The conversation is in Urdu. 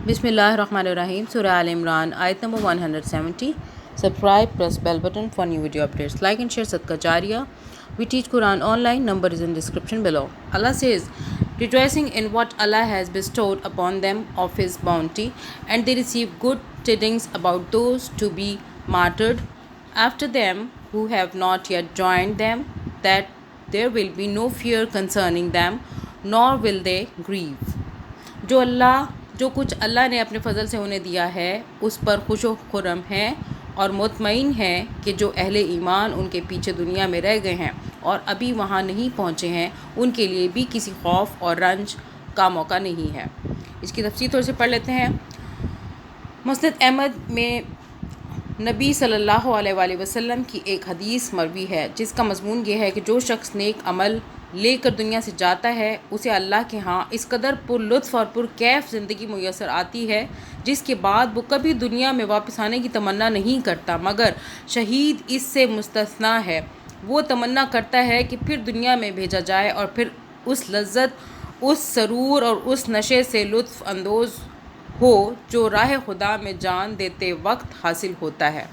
بسم اللہ الرحمن الرحیم. سورہ aleimran آیت number 170. Subscribe, press bell button for new video updates. Like and share Sadqa Jariya. We teach Quran online. Number is in description below. Allah says, rejoicing in what Allah has bestowed upon them of His bounty, and they receive good tidings about those to be martyred after them who have not yet joined them, that there will be no fear concerning them, nor will they grieve. جو کچھ اللہ نے اپنے فضل سے انہیں دیا ہے اس پر خوش و خرم ہیں اور مطمئن ہیں کہ جو اہل ایمان ان کے پیچھے دنیا میں رہ گئے ہیں اور ابھی وہاں نہیں پہنچے ہیں ان کے لیے بھی کسی خوف اور رنج کا موقع نہیں ہے. اس کی تفصیل تھوڑی سی پڑھ لیتے ہیں. مسند احمد میں نبی صلی اللہ علیہ وآلہ وسلم کی ایک حدیث مروی ہے جس کا مضمون یہ ہے کہ جو شخص نیک عمل لے کر دنیا سے جاتا ہے اسے اللہ کے ہاں اس قدر پر لطف اور پر کیف زندگی میسر آتی ہے جس کے بعد وہ کبھی دنیا میں واپس آنے کی تمنا نہیں کرتا، مگر شہید اس سے مستثنیٰ ہے. وہ تمنا کرتا ہے کہ پھر دنیا میں بھیجا جائے اور پھر اس لذت، اس سرور اور اس نشے سے لطف اندوز ہو جو راہ خدا میں جان دیتے وقت حاصل ہوتا ہے.